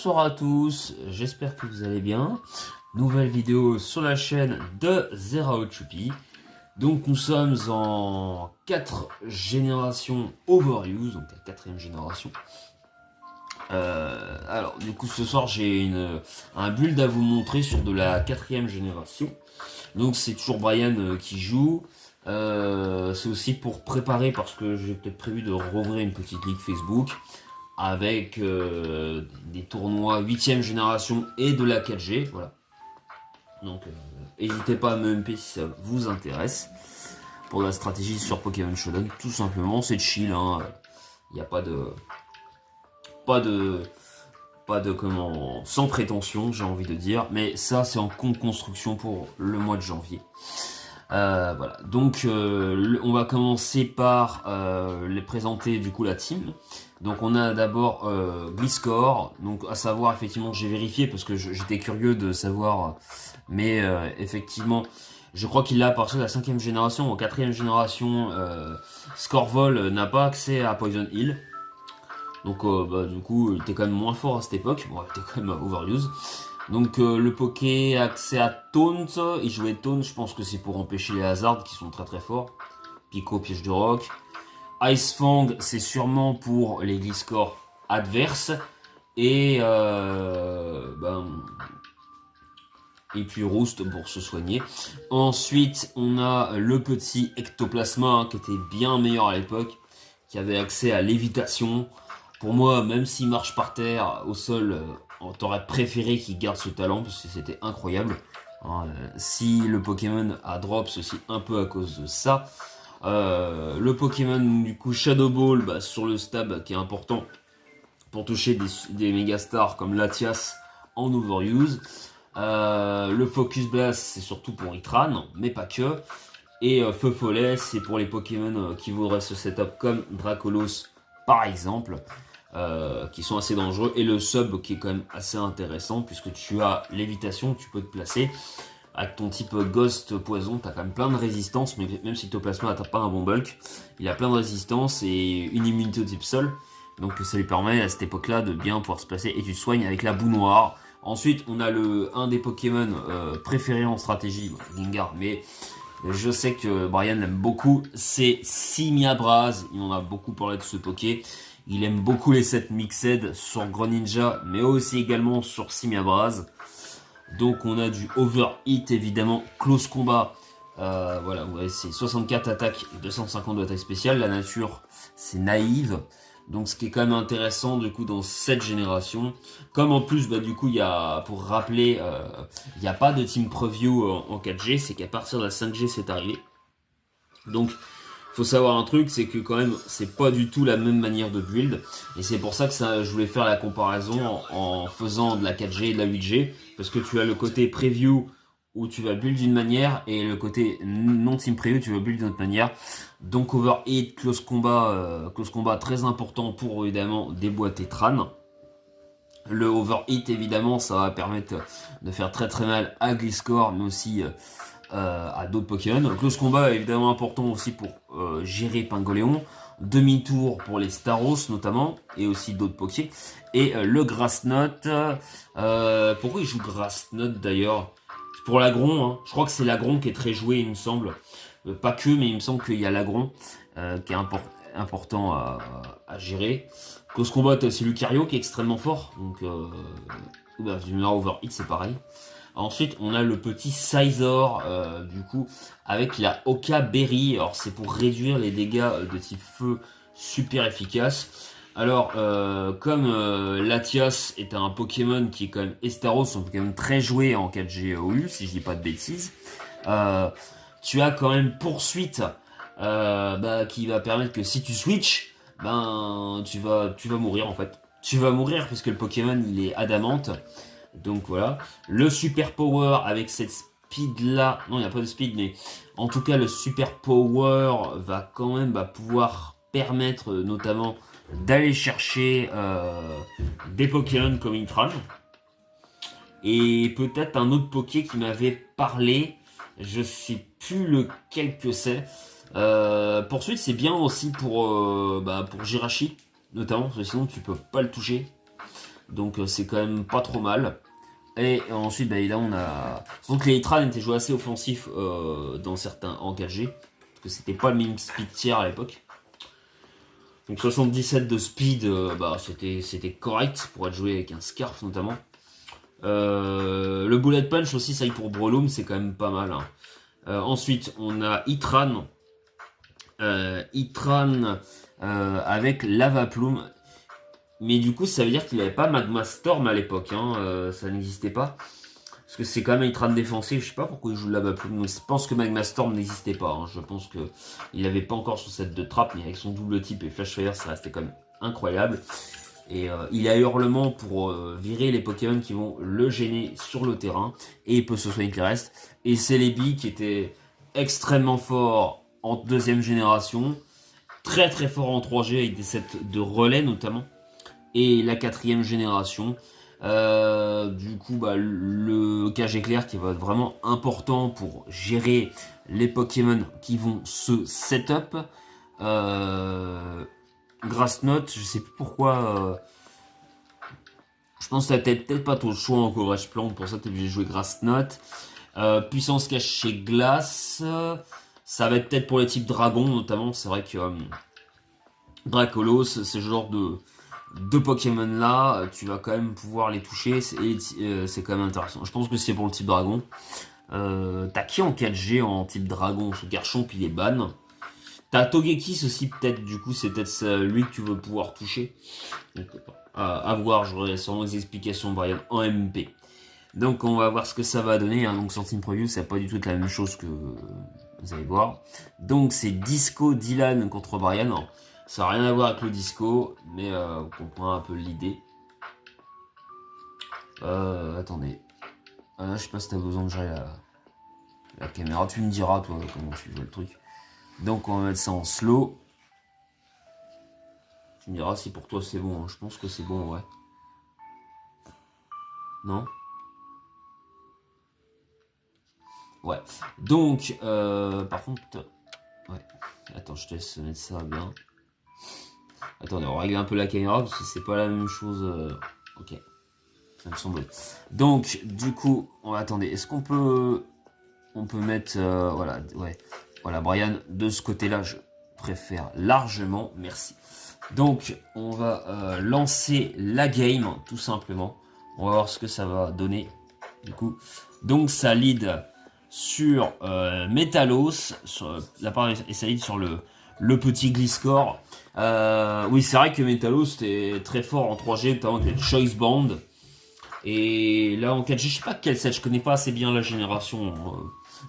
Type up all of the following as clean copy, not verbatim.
Bonsoir à tous, j'espère que vous allez bien. Nouvelle vidéo sur la chaîne de Zero Chupi. Donc nous sommes en 4 générations Overuse, donc la 4ème génération. Alors du coup ce soir j'ai un build à vous montrer sur de la 4ème génération. Donc c'est toujours Brian qui joue. C'est aussi pour préparer parce que j'ai peut-être prévu de rouvrir une petite ligue Facebook avec des tournois 8ème génération et de la 4G, voilà. Donc n'hésitez pas à me MP si ça vous intéresse. Pour la stratégie sur Pokémon Shodown, tout simplement, c'est chill, hein. Il n'y a pas de comment, sans prétention, j'ai envie de dire, mais ça c'est en construction pour le mois de janvier. Voilà, donc on va commencer par les présenter du coup la team. Donc on a d'abord Gliscor, donc à savoir effectivement j'ai vérifié parce que j'étais curieux de savoir, mais effectivement je crois qu'il l'a à partir de la 5ème génération. En 4ème génération, Scorvol n'a pas accès à Poison Hill. Donc du coup il était quand même moins fort à cette époque, bon il était quand même Overuse. Donc le Poké accès à Taunt, il jouait Taunt, je pense que c'est pour empêcher les Hazards qui sont très très forts. Pico, piège de roc. Ice Fang, c'est sûrement pour les Gliscor adverses. Et puis Roost pour se soigner. Ensuite, on a le petit Ectoplasma hein, qui était bien meilleur à l'époque, qui avait accès à l'évitation. Pour moi, même s'il marche par terre, au sol, t'aurais préféré qu'il garde ce talent parce que c'était incroyable. Si le Pokémon a drop, c'est un peu à cause de ça. Le Pokémon du coup Shadow Ball sur le stab qui est important pour toucher des Megastars comme Latias en Overuse. Le Focus Blast c'est surtout pour Itran, mais pas que. Et Feu Follet c'est pour les Pokémon qui voudraient ce setup comme Dracolos par exemple. Qui sont assez dangereux, et le sub qui est quand même assez intéressant puisque tu as l'évitation, tu peux te placer avec ton type Ghost Poison, tu as quand même plein de résistance, mais même si Ectoplasma n'attrape pas un bon bulk, il a plein de résistance et une immunité au type sol, donc ça lui permet à cette époque là de bien pouvoir se placer, et tu te soignes avec la boue noire. Ensuite on a un des Pokémon préférés en stratégie, Gengar, mais je sais que Brian l'aime beaucoup, c'est Simiabraz. Il en a beaucoup parlé de ce Poké. Il aime beaucoup les sets mixed sur Greninja, mais aussi également sur Simiabraz. Donc on a du Overhit évidemment, Close Combat. Voilà, ouais, c'est 64 attaques et 250 d'attaque spéciale. La nature, c'est naïve. Donc ce qui est quand même intéressant du coup dans cette génération. Comme en plus du coup il y a, pour rappeler, il n'y a pas de team preview en 4G, c'est qu'à partir de la 5G c'est arrivé. Donc faut savoir un truc, c'est que quand même c'est pas du tout la même manière de build, et c'est pour ça que je voulais faire la comparaison en faisant de la 4G et de la 8G, parce que tu as le côté preview où tu vas build d'une manière, et le côté non team preview tu vas build d'une autre manière. Donc Overhit, close combat très important pour évidemment déboîter Tran. Le Overhit évidemment ça va permettre de faire très très mal à Gliscor, mais aussi à d'autres Pokémon. Le close combat est évidemment important aussi pour gérer Pingoléon. Demi-tour pour les Staros notamment, et aussi d'autres Poké. Et le Grass Knot. Pourquoi il joue Grass Knot d'ailleurs? Pour l'Agron, hein. Je crois que c'est l'Agron qui est très joué, il me semble. Pas que, mais il me semble qu'il y a l'Agron qui est important à gérer. Close combat, c'est Lucario qui est extrêmement fort. Donc, Overhit, c'est pareil. Ensuite, on a le petit Scizor, du coup, avec la Oka Berry. Alors, c'est pour réduire les dégâts de type feu super efficace. Alors, comme Latias est un Pokémon qui est quand même Estaros, un Pokémon très joué en 4G OU, si je dis pas de bêtises, tu as quand même Poursuite, qui va permettre que si tu switches, tu vas mourir en fait. Tu vas mourir parce que le Pokémon, il est adamante. Donc voilà, le super power avec cette speed là, non il n'y a pas de speed, mais en tout cas le super power va quand même pouvoir permettre notamment d'aller chercher des Pokémon comme Intran. Et peut-être un autre Poké qui m'avait parlé, je sais plus lequel que c'est. Poursuite c'est bien aussi pour Jirachi, notamment, parce que sinon tu peux pas le toucher. Donc c'est quand même pas trop mal. Et ensuite, bah, là, on a... Donc les Itran étaient joués assez offensifs dans certains en 4G. Parce que c'était pas le même speed tier à l'époque. Donc 77 de speed, bah, c'était correct pour être joué avec un Scarf notamment. Le Bullet Punch aussi, ça y est pour Breloom, c'est quand même pas mal. Hein. Ensuite, on a Itran. Itran avec Lava Plume. Mais du coup, ça veut dire qu'il n'avait pas Magma Storm à l'époque. Hein, ça n'existait pas. Parce que c'est quand même Itran défensif. Je sais pas pourquoi il joue Lava Plume. Je pense que Magma Storm n'existait pas. Hein. Je pense qu'il n'avait pas encore son set de trappe. Mais avec son double type et Flash Fire, ça restait quand même incroyable. Et il a Hurlement pour virer les Pokémon qui vont le gêner sur le terrain. Et il peut se soigner le reste. Et Celebi qui était extrêmement fort en deuxième génération. Très très fort en 3G avec des sets de relais notamment. Et la quatrième génération. Du coup, bah, le cage éclair qui va être vraiment important pour gérer les Pokémon qui vont se setup. Grass Note, je sais plus pourquoi. Je pense que t'as peut-être pas ton choix en courage plante, pour ça t'es obligé de jouer Grass Note. Puissance cachée glace. Ça va être peut-être pour les types dragon notamment. C'est vrai que Dracolos, c'est ce genre de Pokémon là, tu vas quand même pouvoir les toucher. C'est quand même intéressant. Je pense que c'est pour le type dragon. T'as qui en 4G en type dragon? Ce Garchomp il est ban. T'as Togekiss aussi peut-être, du coup c'est peut-être lui que tu veux pouvoir toucher. Donc à voir, j'aurai sûrement des explications variables en MP. Donc on va voir ce que ça va donner. Hein. Donc sur Team Preview, c'est pas du tout la même chose que vous allez voir. Donc c'est Disco Dylan contre Brian. Alors, ça n'a rien à voir avec le disco, mais on comprend un peu l'idée. Attendez. Je sais pas si t'as besoin de gérer la caméra. Tu me diras toi comment tu veux le truc. Donc on va mettre ça en slow. Tu me diras si pour toi c'est bon. Hein. Je pense que c'est bon, ouais. Non? Ouais. Donc, par contre... Ouais. Attends, je te laisse mettre ça bien. Attendez, on va régler un peu la caméra parce que c'est pas la même chose. Ok. Ça me semble. Donc, du coup, attendez, est-ce qu'on peut... On peut mettre... voilà, ouais. Voilà, Brian, de ce côté-là, je préfère largement. Merci. Donc, on va lancer la game, tout simplement. On va voir ce que ça va donner. Du coup, donc ça lead sur Metalos, sur la part et ça lead sur le petit Gliscor. Oui, c'est vrai que Metalos était très fort en 3G, notamment avec les Choice Band. Et là en 4G, je sais pas quel set, je connais pas assez bien la génération.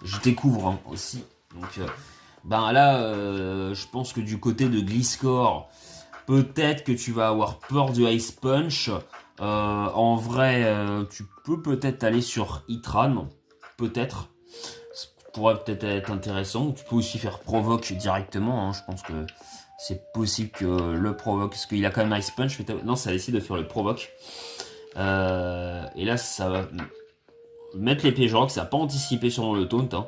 Je découvre hein, aussi. Donc, ben là, je pense que du côté de Gliscor, peut-être que tu vas avoir peur du Ice Punch. En vrai, tu peux peut-être aller sur Itran, peut-être. Ça pourrait peut-être être intéressant. Tu peux aussi faire Provoque directement. Hein. Je pense que c'est possible que le Provoque, parce qu'il a quand même Ice Punch. Non, ça décide de faire le Provoque. Et là, ça va mettre l'épée Rock. Ça n'a pas anticipé sur le taunt. Hein.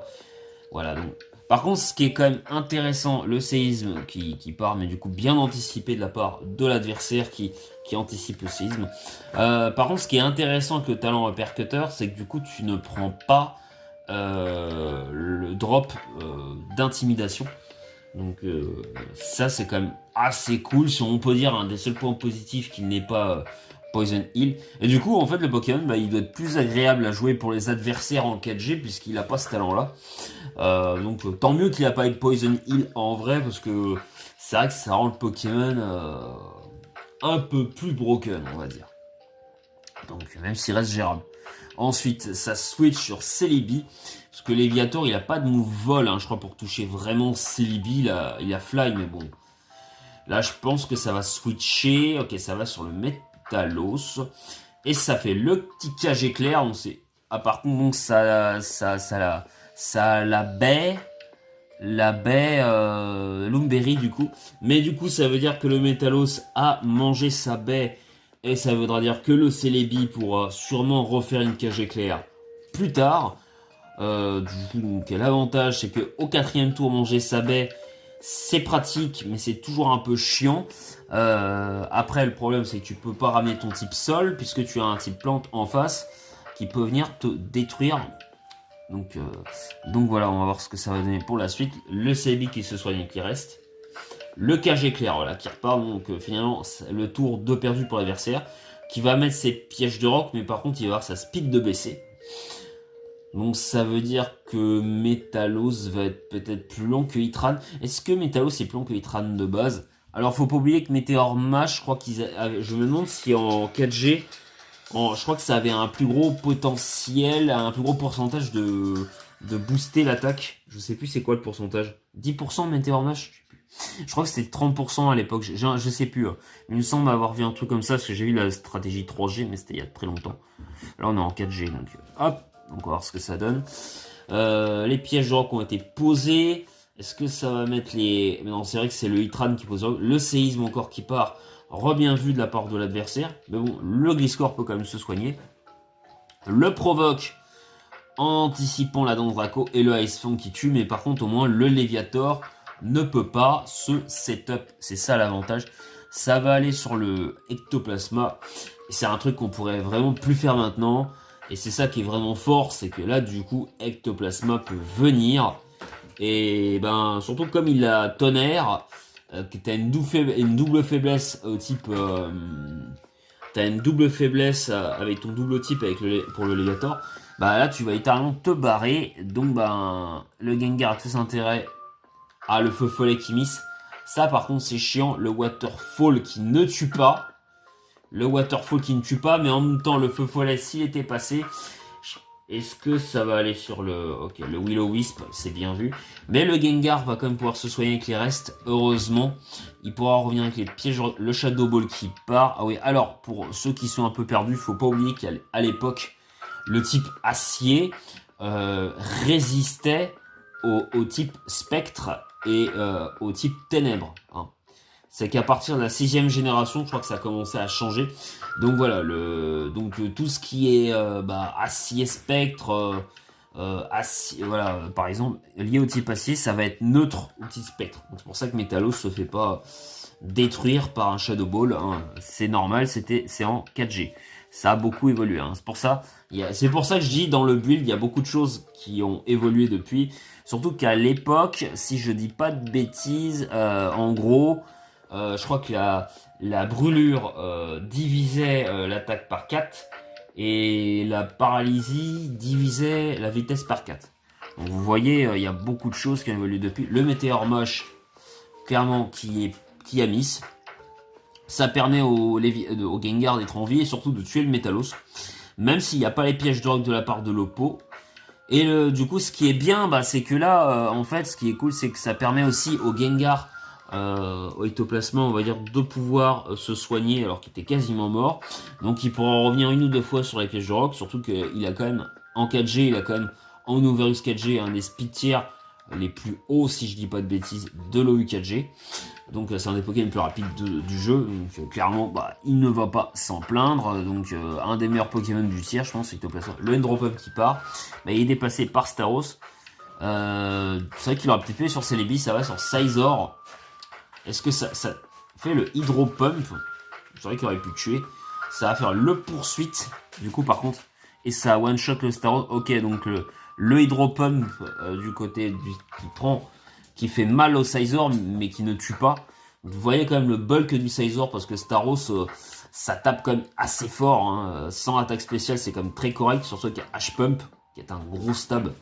Voilà, donc. Par contre, ce qui est quand même intéressant, le séisme qui part, mais du coup bien anticipé de la part de l'adversaire qui anticipe le séisme. Par contre, ce qui est intéressant avec le talent percutter, c'est que du coup tu ne prends pas le drop d'intimidation. Donc ça c'est quand même assez cool, si on peut dire un des seuls points positifs qu'il n'est pas Poison Heal. Et du coup en fait le Pokémon bah, il doit être plus agréable à jouer pour les adversaires en 4G puisqu'il n'a pas ce talent là. Donc tant mieux qu'il n'a pas eu Poison Heal en vrai parce que c'est vrai que ça rend le Pokémon un peu plus broken on va dire. Donc même s'il reste gérable. Ensuite ça switch sur Celebi parce que Léviator il a pas de move vol hein, je crois pour toucher vraiment Celebi il a Fly mais bon. Là je pense que ça va switcher. Ok ça va sur le Metalos. Et ça fait le petit cage éclair. On sait. Ah par contre donc ça la baie Lumberry du coup. Mais du coup ça veut dire que le Metalos a mangé sa baie. Et ça voudra dire que le Celebi pourra sûrement refaire une cage éclair plus tard. Du coup donc l'avantage c'est que au 4e tour manger sa baie, C'est pratique, mais c'est toujours un peu chiant. Après, le problème, c'est que tu peux pas ramener ton type sol, puisque tu as un type plante en face qui peut venir te détruire. Donc voilà, on va voir ce que ça va donner pour la suite. Le CB qui se soigne et qui reste. Le cage éclair, voilà, qui repart. Donc finalement, le tour 2 perdu pour l'adversaire, qui va mettre ses pièges de roc, mais par contre, il va avoir sa speed de baisser. Donc ça veut dire que Métalos va être peut-être plus long que Hitran. Est-ce que Métalos est plus long que Hitran de base? Alors faut pas oublier que Météor Mash, je crois qu'ils avaient... Je me demande si en 4G, je crois que ça avait un plus gros potentiel, un plus gros pourcentage de booster l'attaque. Je sais plus c'est quoi le pourcentage. 10% Météor Mash? Je crois que c'était 30% à l'époque, je sais plus. Hein. Il me semble avoir vu un truc comme ça, parce que j'ai vu la stratégie 3G, mais c'était il y a très longtemps. Là on est en 4G, donc hop. Donc on va voir ce que ça donne. Les pièges de roc ont été posés. Est-ce que ça va mettre les... Non, c'est vrai que c'est le Hitran qui pose le séisme encore qui part. Rebien vu de la part de l'adversaire. Mais bon, le Gliscor peut quand même se soigner. Le provoque anticipant la danse Draco et le Ice Fang qui tue. Mais par contre, au moins, le Léviator ne peut pas se setup. C'est ça l'avantage. Ça va aller sur le Ectoplasma. C'est un truc qu'on pourrait vraiment plus faire maintenant. Et c'est ça qui est vraiment fort, c'est que là, du coup, Ectoplasma peut venir. Et ben, surtout comme il a tonnerre, que t'as une double faiblesse au type... t'as une double faiblesse avec ton double type pour le Léviator. Bah là, tu vas littéralement te barrer. Donc, ben, le Gengar a tout intérêt à le feu follet qui miss. Ça, par contre, c'est chiant. Le Waterfall qui ne tue pas. Le Waterfall qui ne tue pas, mais en même temps, le feu follet, s'il était passé, est-ce que ça va aller sur le... Ok, le Will-O-Wisp, c'est bien vu. Mais le Gengar va quand même pouvoir se soigner avec les restes, heureusement. Il pourra revenir avec les pièges, le Shadow Ball qui part. Ah oui, alors, pour ceux qui sont un peu perdus, il faut pas oublier qu'à l'époque, le type acier résistait au type spectre et au type ténèbres. Hein. C'est qu'à partir de la 6e génération, je crois que ça a commencé à changer. Donc voilà, tout ce qui est acier spectre, voilà, par exemple, lié au type acier, ça va être neutre au type spectre. Donc c'est pour ça que Métalos se fait pas détruire par un Shadow Ball. Hein. C'est normal, c'est en 4G. Ça a beaucoup évolué. Hein. C'est pour ça que je dis dans le build, il y a beaucoup de choses qui ont évolué depuis. Surtout qu'à l'époque, si je dis pas de bêtises, en gros... je crois que la brûlure divisait l'attaque par 4 et la paralysie divisait la vitesse par 4. Donc vous voyez, il y a beaucoup de choses qui ont évolué depuis. Le Météor Moche, clairement, qui a miss. Ça permet au Gengar d'être en vie et surtout de tuer le Métalos. Même s'il n'y a pas les pièges de roc de la part de l'Oppo. Et du coup, ce qui est bien, c'est que là, en fait, ce qui est cool, c'est que ça permet aussi au Gengar... au Ectoplasma, on va dire, de pouvoir se soigner alors qu'il était quasiment mort. Donc il pourra revenir une ou deux fois sur les pièges de roc, surtout qu'il a quand même, en 4G, il a quand même, en Overus 4G, un des speed tiers les plus hauts, si je dis pas de bêtises, de l'OU 4G. Donc c'est un des Pokémon les plus rapides du jeu, donc clairement, il ne va pas s'en plaindre. Donc un des meilleurs Pokémon du tiers, je pense, Ectoplasma. Le Ndropum qui part, il est déplacé par Staros. C'est vrai qu'il aura peut-être fait sur Celebi, ça va sur Scizor. Est-ce que ça fait le Hydro Pump? C'est vrai qu'il aurait pu tuer. Ça va faire le poursuite, du coup, par contre. Et ça one-shot le Staros. Ok, donc le Hydro Pump du côté qui fait mal au Scizor, mais qui ne tue pas. Vous voyez quand même le bulk du Scizor, parce que Staros, ça tape quand même assez fort. Hein. Sans attaque spéciale, c'est quand même très correct. Surtout qu'il y a H-Pump, qui est un gros stab.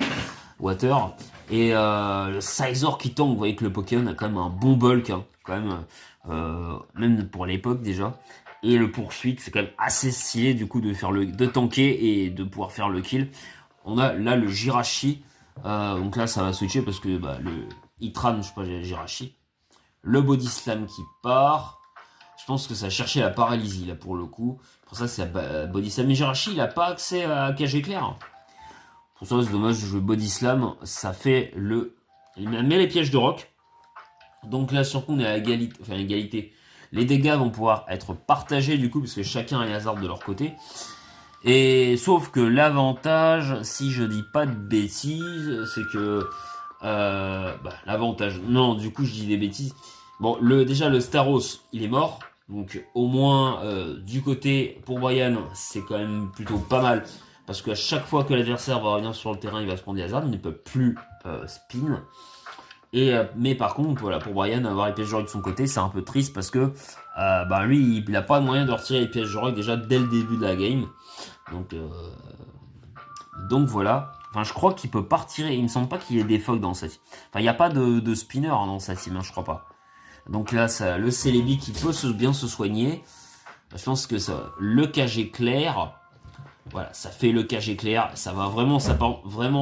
Water et le Scizor qui tank, vous voyez que le Pokémon a quand même un bon bulk, hein, quand même pour l'époque déjà. Et le poursuite, c'est quand même assez stylé du coup de tanker et de pouvoir faire le kill. On a là le Jirachi, donc là ça va switcher parce que le Hitran, je sais pas, Jirachi. Le Body Slam qui part. Je pense que ça cherchait la paralysie là pour le coup. Pour ça c'est Body Slam. Mais Jirachi il a pas accès à cage éclair. Pour ça, c'est dommage de jouer Body Slam. Ça fait il met les pièges de roc. Donc là, surtout, on est à égalité. Les dégâts vont pouvoir être partagés, du coup, parce que chacun a les hasards de leur côté. Et sauf que l'avantage, si je dis pas de bêtises, c'est que L'avantage... Non, du coup, je dis des bêtises. Bon, déjà, le Staros, il est mort. Donc, au moins, du côté, pour Brian, c'est quand même plutôt pas mal. Parce qu'à chaque fois que l'adversaire va revenir sur le terrain, il va se prendre des hasards. Il ne peut plus spin. Mais par contre, voilà, pour Brian, avoir les pièges de rock de son côté, c'est un peu triste parce que lui, il n'a pas moyen de retirer les pièges de rock déjà dès le début de la game. Donc voilà. Enfin, je crois qu'il peut pas retirer. Il me semble pas qu'il y ait des fogs dans cette team. Enfin, il n'y a pas de spinner dans cette team, hein, je crois pas. Donc là, le Celebi qui peut bien se soigner. Je pense que le KG clair. Voilà, ça fait le KG clair. Ça va vraiment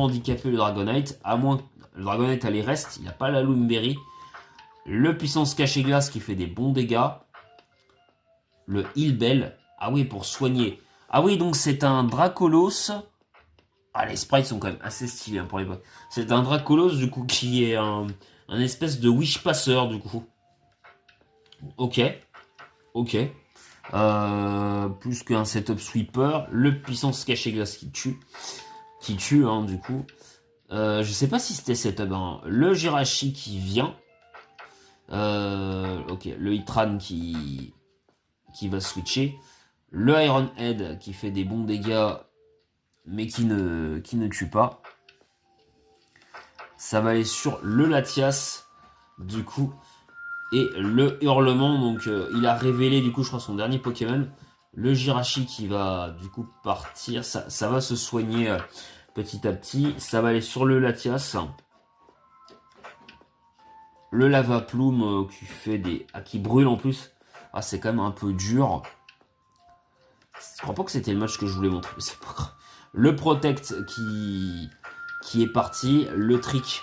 handicaper le Dragonite. À moins que le Dragonite a les restes. Il n'a pas la Loomberry. Le puissance cachée glace qui fait des bons dégâts. Le Heal Bell. Ah oui, pour soigner. Ah oui, donc c'est un Dracolos. Ah, les sprites sont quand même assez stylés hein, pour l'époque. C'est un Dracolos, du coup, qui est un espèce de Wish Passer, du coup. Ok. Ok. Plus qu'un setup sweeper. Le puissance cachée glace qui tue. Hein, du coup. Je sais pas si c'était setup. Hein. Le Jirachi qui vient. Ok. Le Hitran qui va switcher. Le Iron Head qui fait des bons dégâts. Mais qui ne tue pas. Ça va aller sur le Latias, du coup, et le Hurlement. Donc, il a révélé, du coup, je crois, son dernier Pokémon. Le Jirachi qui va, du coup, partir. Ça va se soigner petit à petit. Ça va aller sur le Latias. Le Lava Plume qui brûle en plus. Ah, c'est quand même un peu dur. Je crois pas que c'était le match que je voulais montrer, mais c'est pas grave. Le Protect qui est parti. Le Trick,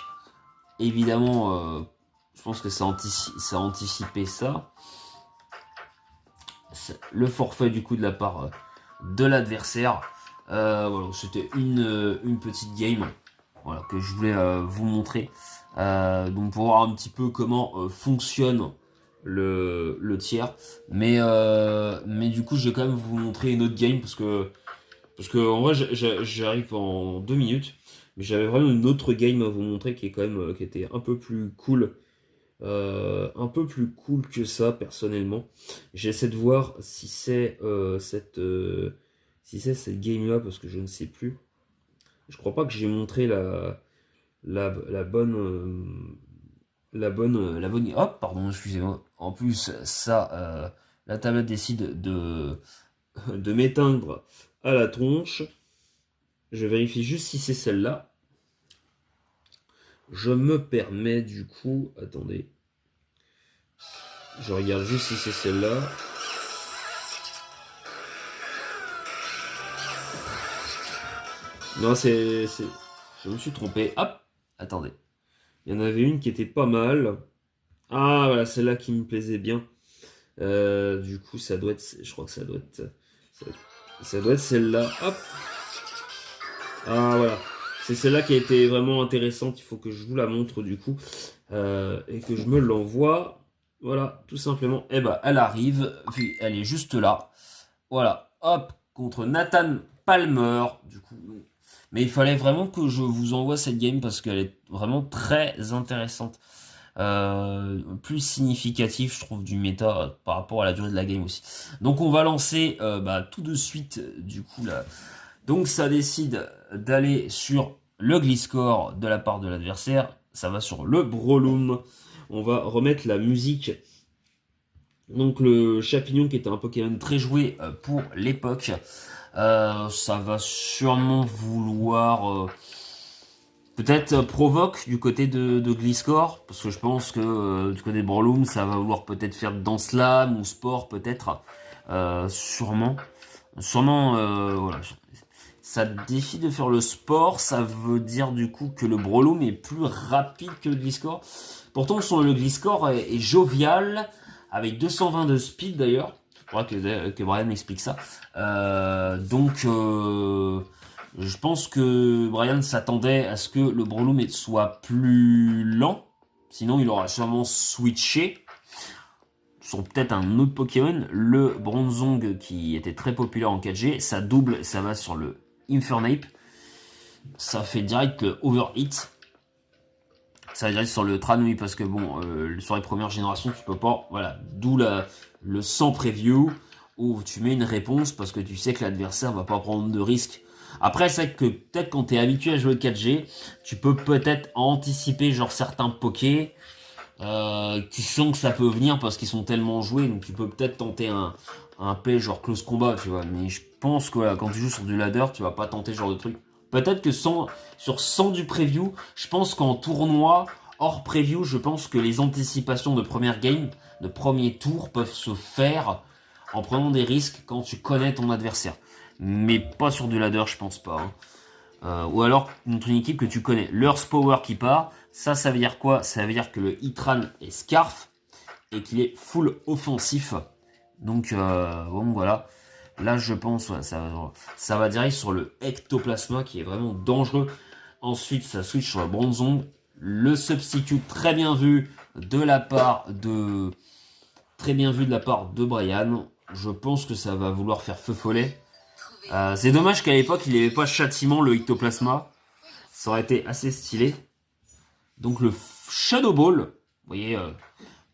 évidemment, je pense que ça a anticipé ça. Le forfait du coup de la part de l'adversaire. Voilà, c'était une petite game voilà, que je voulais vous montrer. Donc pour voir un petit peu comment fonctionne le tiers. Mais du coup, je vais quand même vous montrer une autre game parce que en vrai, j'arrive en 2 minutes. Mais j'avais vraiment une autre game à vous montrer qui est quand même qui était un peu plus cool. Un peu plus cool que ça, personnellement. J'essaie de voir si c'est cette game-là, parce que je ne sais plus. Je crois pas que j'ai montré la bonne... Hop, pardon, excusez-moi. En plus, ça, la tablette décide de m'éteindre à la tronche. Je vérifie juste si c'est celle-là. Je me permets du coup... Attendez. Je regarde juste si c'est celle-là. Non, je me suis trompé. Hop, attendez. Il y en avait une qui était pas mal. Ah, voilà, celle-là qui me plaisait bien. Du coup, ça doit être... Je crois que ça doit être celle-là. Hop. Ah, voilà. C'est celle-là qui a été vraiment intéressante. Il faut que je vous la montre, du coup. Et que je me l'envoie. Voilà, tout simplement. Et bah, elle arrive. Puis, elle est juste là. Voilà. Hop. Contre Nathan Palmer. Du coup. Mais il fallait vraiment que je vous envoie cette game parce qu'elle est vraiment très intéressante. Plus significatif, je trouve, du méta par rapport à la durée de la game aussi. Donc on va lancer tout de suite, du coup, là. Donc ça décide d'aller sur le Gliscor de la part de l'adversaire. Ça va sur le Breloom. On va remettre la musique. Donc le Chapignon qui était un Pokémon très joué pour l'époque. Ça va sûrement vouloir peut-être Provoque du côté de Gliscor, parce que je pense que du côté de Breloom ça va vouloir peut-être faire Dance Slam ou Sport peut-être, sûrement voilà. Ça décide de faire le Sport, ça veut dire du coup que le Breloom est plus rapide que le Gliscor. Pourtant le Gliscor est jovial, avec 220 de speed d'ailleurs. Je crois que Brian m'explique ça. Je pense que Brian s'attendait à ce que le Breloom soit plus lent. Sinon, il aura sûrement switché sur peut-être un autre Pokémon. Le Bronzong qui était très populaire en 4G. Ça double, ça va sur le Infernape. Ça fait direct le Overhit. Ça veut dire sur le Tran, oui, parce que bon, sur les premières générations, tu peux pas. Voilà, d'où le sans preview, où tu mets une réponse parce que tu sais que l'adversaire va pas prendre de risques. Après, c'est vrai que peut-être quand tu es habitué à jouer 4G, tu peux peut-être anticiper genre certains pokés qui sent que ça peut venir parce qu'ils sont tellement joués, donc tu peux peut-être tenter un play genre close combat, tu vois. Mais je pense que voilà, quand tu joues sur du ladder, tu vas pas tenter ce genre de truc. Peut-être que sur 100 du preview, je pense qu'en tournoi, hors preview, je pense que les anticipations de première game, de premier tour, peuvent se faire en prenant des risques quand tu connais ton adversaire. Mais pas sur du ladder, je pense pas. Hein. Ou alors contre une équipe que tu connais. L'Earth Power qui part, ça veut dire quoi? Ça veut dire que le Hitran est Scarf et qu'il est full offensif. Donc bon voilà. Là je pense ouais, ça va direct sur le Ectoplasma qui est vraiment dangereux. Ensuite ça switch sur le Bronzong. Le substitute très bien vu de la part de Brian. Je pense que ça va vouloir faire feu follet. C'est dommage qu'à l'époque il n'y avait pas châtiment le Ectoplasma. Ça aurait été assez stylé. Donc le Shadow Ball, vous voyez,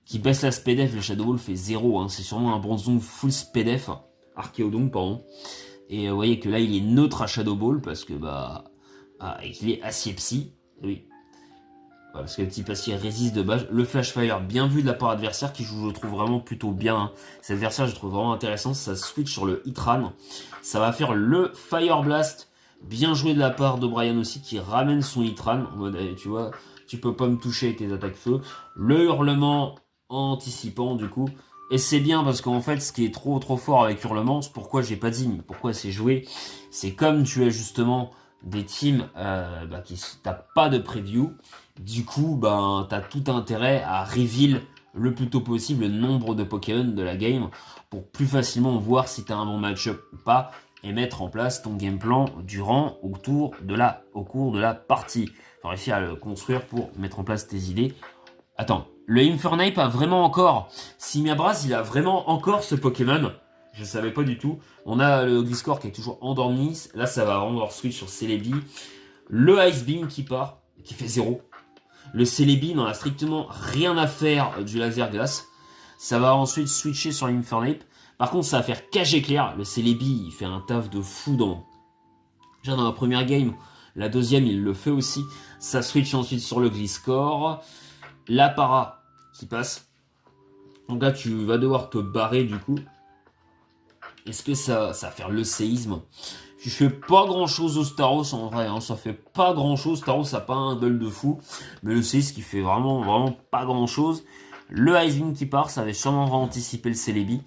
qui baisse la SPDF, le Shadow Ball fait 0. Hein, c'est sûrement un Bronzong full SPDF. Archéodon, pardon. Et vous voyez que là il est neutre à Shadow Ball parce que il est acier psy. Oui. Parce que le type acier résiste de base. Le Flash Fire, bien vu de la part adversaire, qui joue, je trouve, vraiment plutôt bien. Hein. Cet adversaire, je trouve vraiment intéressant. Ça switch sur le Hitran. Ça va faire le Fire Blast. Bien joué de la part d'O'Brien aussi, qui ramène son Hitran. En mode, tu vois, tu peux pas me toucher avec tes attaques feu. Le hurlement anticipant, du coup. Et c'est bien parce qu'en fait, ce qui est trop fort avec hurlement, c'est pourquoi j'ai pas dit, mais pourquoi c'est joué. C'est comme tu as justement des teams qui t'as pas de preview. Du coup, t'as tout intérêt à reveal le plus tôt possible le nombre de Pokémon de la game pour plus facilement voir si t'as un bon match-up ou pas et mettre en place ton game plan au cours de la partie. Faut réussir à le construire pour mettre en place tes idées. Attends, le Infernape a vraiment encore... Simiabras, il a vraiment encore ce Pokémon. Je savais pas du tout. On a le Gliscor qui est toujours endormi. Là, ça va rendre switch sur Celebi. Le Ice Beam qui part, qui fait 0. Le Celebi n'en a strictement rien à faire du laser glace. Ça va ensuite switcher sur l'Infernape. Par contre, ça va faire cage éclair. Le Celebi, il fait un taf de fou déjà dans la première game. La deuxième, il le fait aussi. Ça switch ensuite sur le Gliscor. La Para qui passe. Donc là, tu vas devoir te barrer du coup. Est-ce que ça va faire le séisme? Je fais pas grand chose au Staros en vrai, hein. Ça fait pas grand chose. Staros a pas un build de fou, mais le séisme qui fait vraiment pas grand chose. Le Icewing qui part, ça avait sûrement anticiper le Celebi.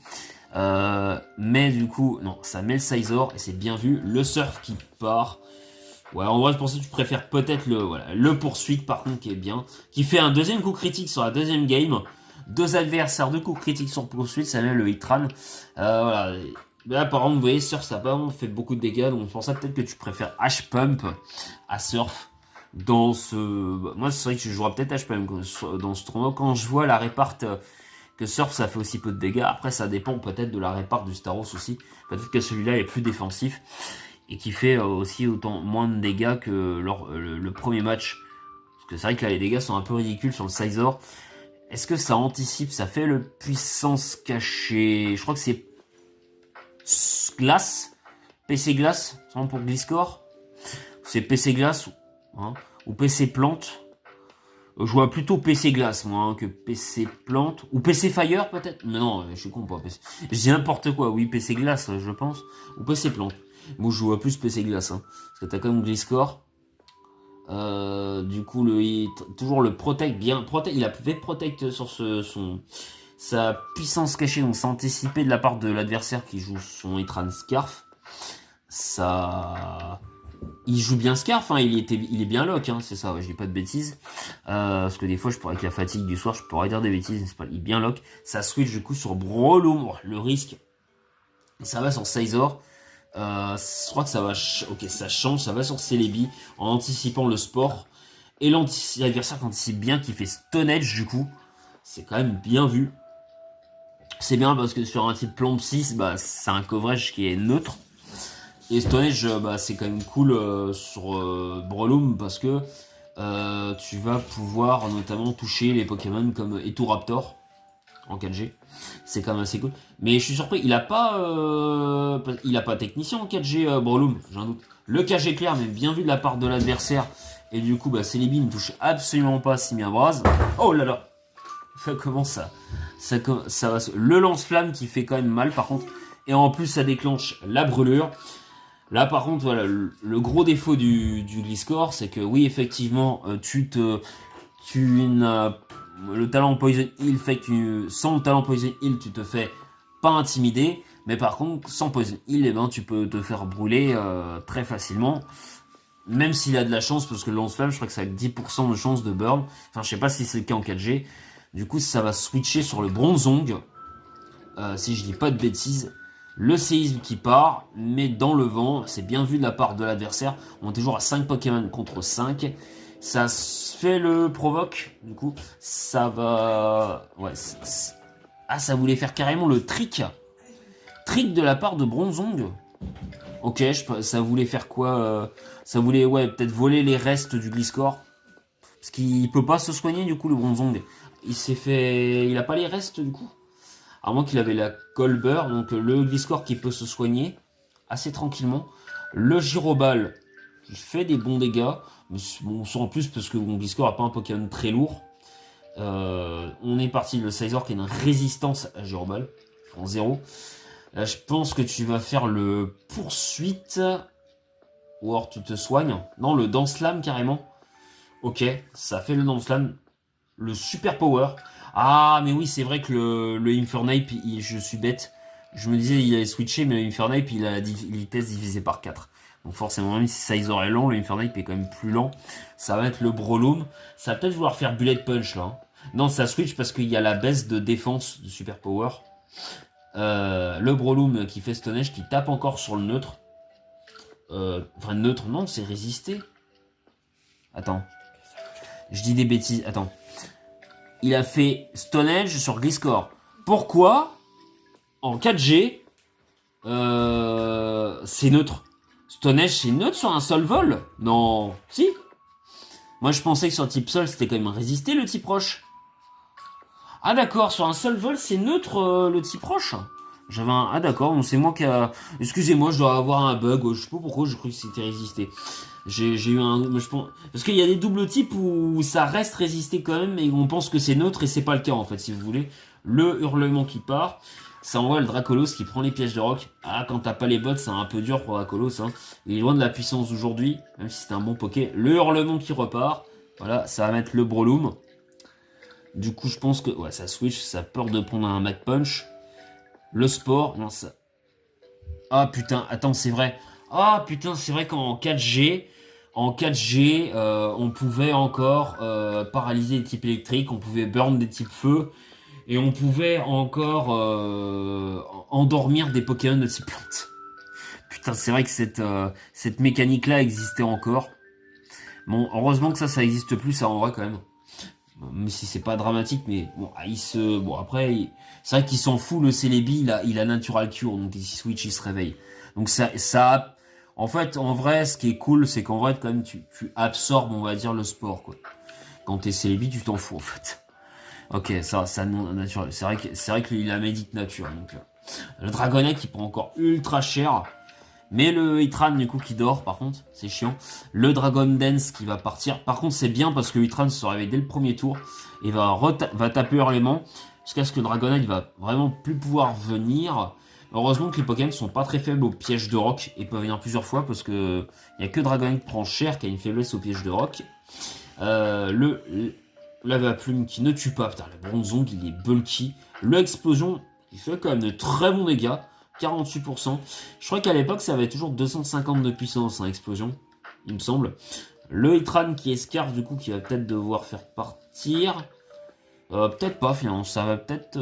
Mais du coup, non, ça met le Scizor et c'est bien vu. Le Surf qui part. Ouais, en vrai, je pensais que tu préfères peut-être le poursuite par contre qui est bien. Qui fait un deuxième coup critique sur la deuxième game. Deux adversaires, deux coups critiques sur poursuite, ça met le Hitran. Voilà. Là, par exemple, vous voyez, Surf, ça n'a pas vraiment fait beaucoup de dégâts. Donc, pour ça, peut-être que tu préfères H-Pump à Surf. Dans ce... Moi, c'est vrai que je jouerais peut-être H-Pump dans ce tournoi. Quand je vois la réparte que Surf, ça fait aussi peu de dégâts. Après, ça dépend peut-être de la réparte du Staros aussi. Peut-être que celui-là est plus défensif. Et qui fait aussi autant moins de dégâts que le premier match. Parce que c'est vrai que là, les dégâts sont un peu ridicules sur le Scizor. Est-ce que ça anticipe? Ça fait le puissance cachée. Je crois que c'est glace. PC glace. C'est pour Gliscor. C'est PC glace. Hein, ou PC plante. Je vois plutôt PC glace, moi, hein, que PC plante. Ou PC fire, peut-être. Mais non, je suis con, pas PC. Je dis n'importe quoi. Oui, PC glace, je pense. Ou PC plante. Moi, je vois plus PC glace. Hein, parce que t'as quand même Gliscor. Du coup, toujours le protect bien. Il a fait protect sur sa puissance cachée. Donc, c'est anticipé de la part de l'adversaire qui joue son Hitran Scarf. Il joue bien Scarf, hein, il est bien lock, hein, c'est ça, ouais, je dis pas de bêtises. Parce que des fois, avec la fatigue du soir, je pourrais dire des bêtises, n'est-ce pas? Il est bien lock. Ça switch du coup sur Breloom, le risque. Et ça va sur Scizor. Je crois que ça va... Ok, ça change, ça va sur Celebi en anticipant le sport. Et l'adversaire anticipe bien, qui fait Stone Edge du coup. C'est quand même bien vu. C'est bien parce que sur un type Plomb 6, c'est un coverage qui est neutre. Et Stone Edge, c'est quand même cool sur Breloom parce que tu vas pouvoir notamment toucher les Pokémon comme Etoraptor en 4G. C'est quand même assez cool. Mais je suis surpris, il a pas technicien en 4G, Breloom, j'ai un doute. Le KG clair, mais bien vu de la part de l'adversaire. Et du coup, Celebi ne touche absolument pas Simiabras. Oh là là, ça commence ça va. Le lance-flamme qui fait quand même mal par contre. Et en plus, ça déclenche la brûlure. Là, par contre, voilà, le gros défaut du Gliscor, c'est que oui, effectivement, le talent Poison Heal fait que sans le talent Poison Heal, tu te fais pas intimider. Mais par contre, sans Poison Heal, eh ben, tu peux te faire brûler très facilement. Même s'il a de la chance, parce que le lance-flamme, je crois que ça a 10% de chance de burn. Enfin, je sais pas si c'est le cas en 4G. Du coup, ça va switcher sur le Bronzong. Si je dis pas de bêtises. Le séisme qui part, mais dans le vent, c'est bien vu de la part de l'adversaire. On est toujours à 5 Pokémon contre 5. Ça fait le provoque, du coup. Ça va... Ouais, ça voulait faire carrément le trick. Trick de la part de Bronzong. Ok, ça voulait faire quoi ça voulait, ouais, peut-être voler les restes du Gliscor. Parce qu'il peut pas se soigner, du coup, le Bronzong. Il a pas les restes, du coup. À moins qu'il avait la Colbur, donc le Gliscor qui peut se soigner assez tranquillement. Le Gyroball qui fait des bons dégâts. Mais bon, sans plus parce que mon Gliscor n'a pas un Pokémon très lourd. On est parti, le Scizor qui a une résistance à Gyroball. En 0. Là, je pense que tu vas faire le poursuite. Ou alors tu te soignes. Non, le Dance Lame carrément. Ok, ça fait le Dance Lame. Le Super Power. Ah, mais oui, c'est vrai que le Infernape, je suis bête. Je me disais, il allait switcher, mais le Infernape, il a la vitesse divisée par 4. Donc forcément, même si Scizor est lent, le Infernape est quand même plus lent. Ça va être le Breloom. Ça va peut-être vouloir faire Bullet Punch, là. Non, ça switch parce qu'il y a la baisse de défense du Super Power. Le Breloom qui fait Stone Edge, qui tape encore sur le neutre. Enfin, neutre, non, c'est résister. Attends. Je dis des bêtises, attends. Il a fait Stone Edge sur Gliscor. Pourquoi en 4G c'est neutre? Stone Edge c'est neutre sur un sol vol? Non. Si. Moi je pensais que sur type sol c'était quand même résisté le type roche. Ah d'accord, sur un sol vol c'est neutre le type roche. Ah d'accord, donc c'est moi qui a... Excusez-moi, je dois avoir un bug, je sais pas pourquoi, je crois que c'était résisté. J'ai eu un... Je pense... Parce qu'il y a des doubles types où ça reste résisté quand même, et on pense que c'est neutre, et c'est pas le cas en fait, si vous voulez. Le hurlement qui part, ça envoie le Dracolos qui prend les pièges de roc. Ah, quand t'as pas les bots, c'est un peu dur pour Dracolos, hein. Il est loin de la puissance d'aujourd'hui, même si c'est un bon poké. Le hurlement qui repart, voilà, ça va mettre le Breloom. Du coup, je pense que... Ouais, ça switch, ça a peur de prendre un Mach Punch. Le sport, non ça... Ah putain, attends, c'est vrai. Ah putain, c'est vrai qu'en 4G, on pouvait encore paralyser des types électriques, on pouvait burn des types feu, et on pouvait encore endormir des Pokémon de type plante. Putain, c'est vrai que cette mécanique-là existait encore. Bon, heureusement que ça existe plus, ça en vrai quand même. Même si c'est pas dramatique, mais bon, bon après, c'est vrai qu'il s'en fout, le Celebi, il a Natural Cure, donc il switch, il se réveille. Donc en fait, en vrai, ce qui est cool, c'est qu'en vrai, quand même, tu absorbes, on va dire, le sport, quoi. Quand t'es Celebi, tu t'en fous, en fait. Ok, ça non, naturel. C'est vrai qu'il a Médic Nature, donc. Le Dragonite, qui prend encore ultra cher. Mais le Hitran du coup qui dort par contre, c'est chiant. Le Dragon Dance qui va partir. Par contre c'est bien parce que le Hitran se réveille dès le premier tour. Et va taper Hurlement. Jusqu'à ce que le Dragonite va vraiment plus pouvoir venir. Heureusement que les Pokémon sont pas très faibles aux pièges de roc. Et peuvent venir plusieurs fois parce que il y a que Dragonite qui prend cher qui a une faiblesse aux pièges de roc. Le Lava Plume qui ne tue pas. Putain, le Bronzong il est bulky. Le Explosion qui fait quand même de très bons dégâts. 48%. Je crois qu'à l'époque, ça avait toujours 250 de puissance, hein, explosion, il me semble. Le Hitran qui escarpe, du coup, qui va peut-être devoir faire partir. Peut-être pas, finalement. Ça va peut-être...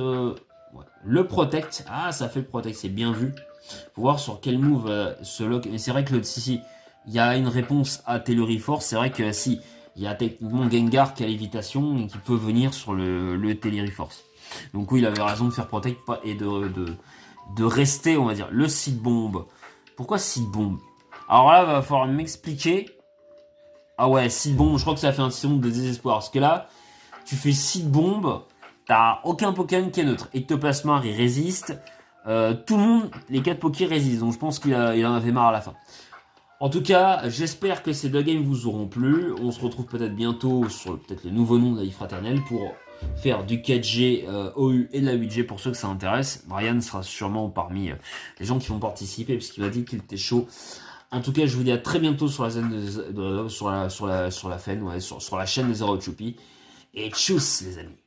Ouais. Le Protect. Ah, ça fait le Protect, c'est bien vu. Faut voir sur quel move se lock. Mais c'est vrai que si, il y a une réponse à Telluriforce. C'est vrai que si, il y a techniquement Gengar qui a lévitation et qui peut venir sur le Telluriforce. Donc oui, il avait raison de faire Protect et de rester, on va dire, le Seed Bomb. Pourquoi Seed Bomb? Alors là, il va falloir m'expliquer. Ah ouais, 6 bombes, je crois que ça a fait un seconde de désespoir. Parce que là, tu fais 6 bombes, t'as aucun Pokémon qui est neutre. Ectoplasmar, il résiste. Tout le monde, les 4 Pokés résistent. Donc je pense qu'il en avait marre à la fin. En tout cas, j'espère que ces deux games vous auront plu. On se retrouve peut-être bientôt sur peut-être le nouveau nom de la Ligue Fraternelle pour faire du 4G OU et de la 8G pour ceux que ça intéresse. Brian sera sûrement parmi les gens qui vont participer parce qu'il m'a dit qu'il était chaud. En tout cas, je vous dis à très bientôt sur la chaîne sur la chaîne de Zero Choupi. Et tchuss les amis.